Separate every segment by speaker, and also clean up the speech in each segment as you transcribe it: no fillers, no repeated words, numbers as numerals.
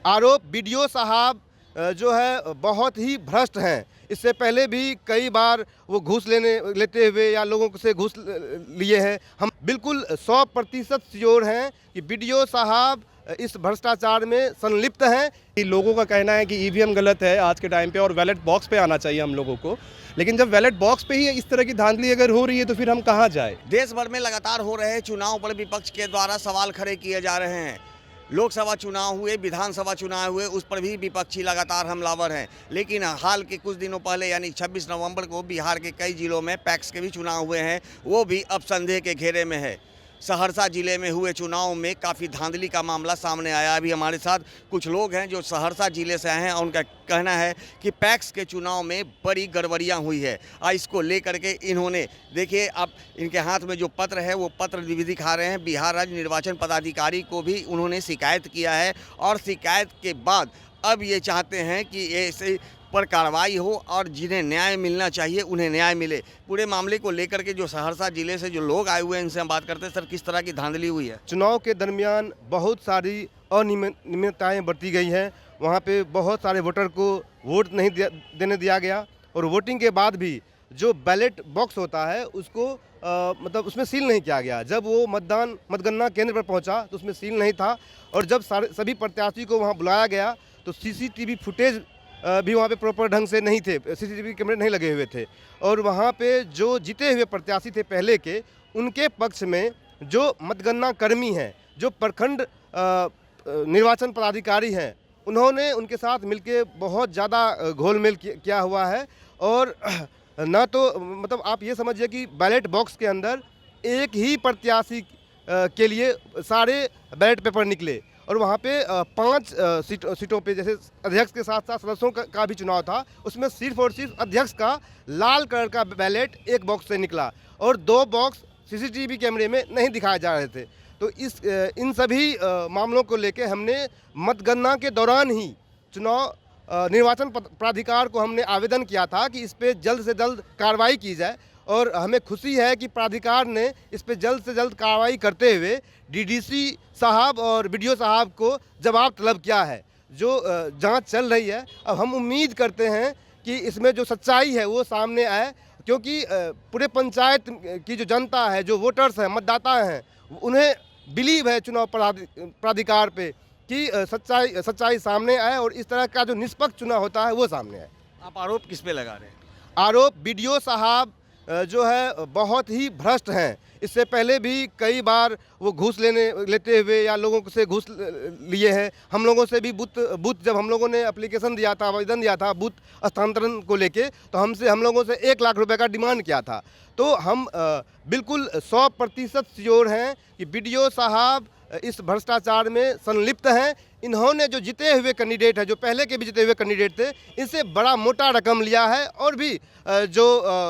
Speaker 1: आरोप बीडीओ साहब जो है बहुत ही भ्रष्ट हैं। इससे पहले भी कई बार वो घूस लेते हुए या लोगों से घूस लिए हैं। हम बिल्कुल 100% श्योर हैं कि बीडीओ साहब इस भ्रष्टाचार में संलिप्त हैं।
Speaker 2: लोगों का कहना है कि ईवीएम गलत है आज के टाइम पे और बैलेट बॉक्स पे आना चाहिए हम लोगों को, लेकिन जब बैलेट बॉक्स पे ही इस तरह की धांधली अगर हो रही है तो फिर हम कहाँ जाए।
Speaker 3: देश भर में लगातार हो रहे चुनाव पर विपक्ष के द्वारा सवाल खड़े किए जा रहे हैं। लोकसभा चुनाव हुए, विधानसभा चुनाव हुए, उस पर भी विपक्षी लगातार हमलावर हैं। लेकिन हाल के कुछ दिनों पहले यानी 26 नवंबर को बिहार के कई जिलों में पैक्स के भी चुनाव हुए हैं, वो भी अब संदेह के घेरे में है। सहरसा जिले में हुए चुनाव में काफ़ी धांधली का मामला सामने आया। अभी हमारे साथ कुछ लोग हैं जो सहरसा जिले से आए हैं और उनका कहना है कि पैक्स के चुनाव में बड़ी गड़बड़ियां हुई है। इसको लेकर के इन्होंने देखिए, अब इनके हाथ में जो पत्र है वो पत्र भी दिखा रहे हैं। बिहार राज्य निर्वाचन पदाधिकारी को भी उन्होंने शिकायत किया है और शिकायत के बाद अब ये चाहते हैं कि ऐसे पर कार्रवाई हो और जिन्हें न्याय मिलना चाहिए उन्हें न्याय मिले। पूरे मामले को लेकर के जो सहरसा जिले से जो लोग आए हुए हैं इनसे हम बात करते हैं। सर, किस तरह की धांधली हुई है?
Speaker 1: चुनाव के दरमियान बहुत सारी अनियमितताएं बरती गई हैं। वहाँ पे बहुत सारे वोटर को वोट नहीं देने दिया गया और वोटिंग के बाद भी जो बैलेट बॉक्स होता है उसको मतलब उसमें सील नहीं किया गया। जब वो मतगणना केंद्र पर पहुंचा तो उसमें सील नहीं था और जब सभी प्रत्याशी को वहां बुलाया गया तो सीसीटीवी फुटेज भी वहाँ पे प्रॉपर ढंग से नहीं थे, सीसीटीवी कैमरे नहीं लगे हुए थे और वहाँ पे जो जीते हुए प्रत्याशी थे पहले के, उनके पक्ष में जो मतगणना कर्मी हैं, जो प्रखंड निर्वाचन पदाधिकारी हैं, उन्होंने उनके साथ मिलके बहुत ज़्यादा घोलमेल किया हुआ है। और ना तो मतलब आप ये समझिए कि बैलेट बॉक्स के अंदर एक ही प्रत्याशी के लिए सारे बैलेट पेपर निकले और वहाँ पे 5 सीटों पे जैसे अध्यक्ष के साथ साथ सदस्यों का भी चुनाव था, उसमें सिर्फ और सिर्फ अध्यक्ष का लाल कलर का बैलेट एक बॉक्स से निकला और 2 बॉक्स सीसीटीवी कैमरे में नहीं दिखाए जा रहे थे। तो इन सभी मामलों को लेके हमने मतगणना के दौरान ही चुनाव निर्वाचन प्राधिकार को हमने आवेदन किया था कि इस पर जल्द से जल्द कार्रवाई की जाए और हमें खुशी है कि प्राधिकार ने इस पर जल्द से जल्द कार्रवाई करते हुए डीडीसी साहब और बीडीओ साहब को जवाब तलब किया है। जो जांच चल रही है, अब हम उम्मीद करते हैं कि इसमें जो सच्चाई है वो सामने आए, क्योंकि पूरे पंचायत की जो जनता है, जो वोटर्स हैं, मतदाता हैं, उन्हें बिलीव है चुनाव प्राधिकार पे कि सच्चाई सामने आए और इस तरह का जो निष्पक्ष चुनाव होता है वो सामने आए।
Speaker 3: आप आरोप किस पे लगा रहे हैं?
Speaker 1: आरोप बीडीओ साहब जो है बहुत ही भ्रष्ट हैं। इससे पहले भी कई बार वो घूस लेते हुए या लोगों से घूस लिए हैं। हम लोगों से भी बूथ जब हम लोगों ने एप्लीकेशन दिया था, आवेदन दिया था बूथ स्थानांतरण को लेके, तो हम लोगों से 1 लाख रुपए का डिमांड किया था। तो हम बिल्कुल 100% श्योर हैं कि बीडीओ साहब इस भ्रष्टाचार में संलिप्त हैं। इन्होंने जो जीते हुए कैंडिडेट है, जो पहले के भी जीते हुए कैंडिडेट थे, इनसे बड़ा मोटा रकम लिया है और भी जो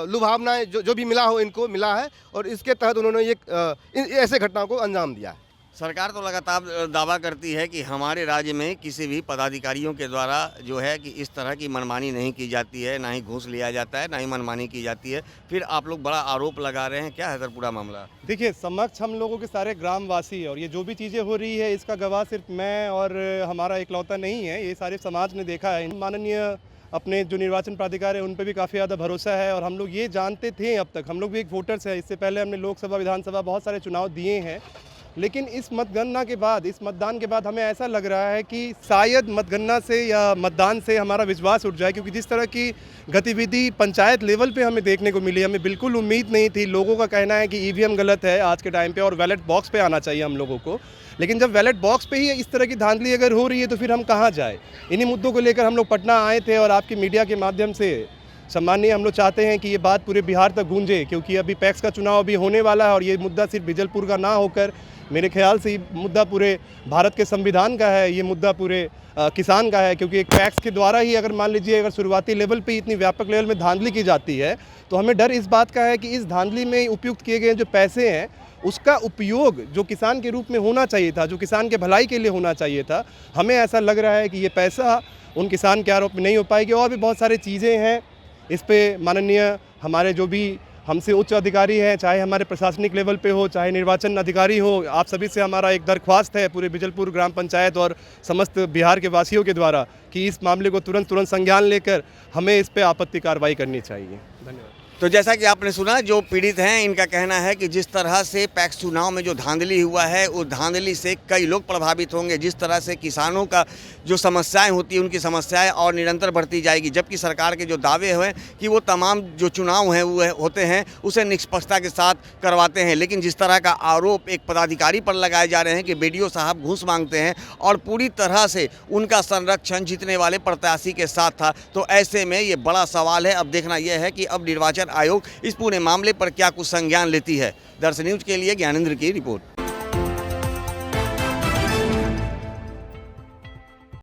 Speaker 1: लुभावनाएं जो भी मिला हो इनको मिला है और इसके तहत उन्होंने ये ऐसे घटनाओं को अंजाम दिया है।
Speaker 3: सरकार तो लगातार दावा करती है कि हमारे राज्य में किसी भी पदाधिकारियों के द्वारा जो है कि इस तरह की मनमानी नहीं की जाती है, ना ही घूस लिया जाता है, ना ही मनमानी की जाती है। फिर आप लोग बड़ा आरोप लगा रहे हैं, क्या है सर पूरा मामला?
Speaker 2: देखिए, समक्ष हम लोगों के सारे ग्रामवासी और ये जो भी चीज़ें हो रही है इसका गवाह सिर्फ मैं और हमारा इकलौता नहीं है, ये सारे समाज ने देखा है। माननीय अपने जो निर्वाचन प्राधिकार है उन पर भी काफ़ी ज़्यादा भरोसा है और हम लोग ये जानते थे, अब तक हम लोग भी एक वोटर्स हैं, इससे पहले हमने लोकसभा विधानसभा बहुत सारे चुनाव दिए हैं, लेकिन इस मतगणना के बाद, इस मतदान के बाद हमें ऐसा लग रहा है कि शायद मतगणना से या मतदान से हमारा विश्वास उठ जाए, क्योंकि जिस तरह की गतिविधि पंचायत लेवल पे हमें देखने को मिली, हमें बिल्कुल उम्मीद नहीं थी। लोगों का कहना है कि ईवीएम गलत है आज के टाइम पे और बैलेट बॉक्स पे आना चाहिए हम लोगों को, लेकिन जब बैलेट बॉक्स पे ही इस तरह की धांधली अगर हो रही है तो फिर हम कहाँ जाए। इन्हीं मुद्दों को लेकर हम लोग पटना आए थे और आपकी मीडिया के माध्यम से सम्मानीय हम लोग चाहते हैं कि ये बात पूरे बिहार तक गूंजे, क्योंकि अभी पैक्स का चुनाव अभी होने वाला है और ये मुद्दा सिर्फ बिजलपुर का ना होकर मेरे ख्याल से ये मुद्दा पूरे भारत के संविधान का है, ये मुद्दा पूरे किसान का है। क्योंकि एक पैक्स के द्वारा ही अगर मान लीजिए अगर शुरुआती लेवल पे इतनी व्यापक लेवल में धांधली की जाती है तो हमें डर इस बात का है कि इस धांधली में उपयुक्त किए गए जो पैसे हैं उसका उपयोग जो किसान के रूप में होना चाहिए था, जो किसान के भलाई के लिए होना चाहिए था, हमें ऐसा लग रहा है कि ये पैसा उन किसान के आरोप में नहीं हो पाएगी। और भी बहुत सारी चीज़ें हैं, इस पे माननीय हमारे जो भी हमसे उच्च अधिकारी हैं, चाहे हमारे प्रशासनिक लेवल पे हो, चाहे निर्वाचन अधिकारी हो, आप सभी से हमारा एक दरख्वास्त है पूरे बिजलपुर ग्राम पंचायत और समस्त बिहार के वासियों के द्वारा कि इस मामले को तुरंत संज्ञान लेकर हमें इस पे आपत्ति कार्रवाई करनी चाहिए। धन्यवाद।
Speaker 3: तो जैसा कि आपने सुना, जो पीड़ित हैं इनका कहना है कि जिस तरह से पैक्स चुनाव में जो धांधली हुआ है, उस धांधली से कई लोग प्रभावित होंगे। जिस तरह से किसानों का जो समस्याएं होती हैं, उनकी समस्याएं और निरंतर बढ़ती जाएगी, जबकि सरकार के जो दावे हैं कि वो तमाम जो चुनाव हैं वो होते हैं उसे निष्पक्षता के साथ करवाते हैं, लेकिन जिस तरह का आरोप एक पदाधिकारी पर लगाए जा रहे हैं कि बीडीओ साहब घूस मांगते हैं और पूरी तरह से उनका संरक्षण जीतने वाले प्रत्याशी के साथ था, तो ऐसे में ये बड़ा सवाल है। अब देखना यह है कि अब निर्वाचन आयोग इस पूरे मामले पर क्या कुछ संज्ञान लेती है। दर्शन न्यूज के लिए ज्ञानेंद्र की रिपोर्ट।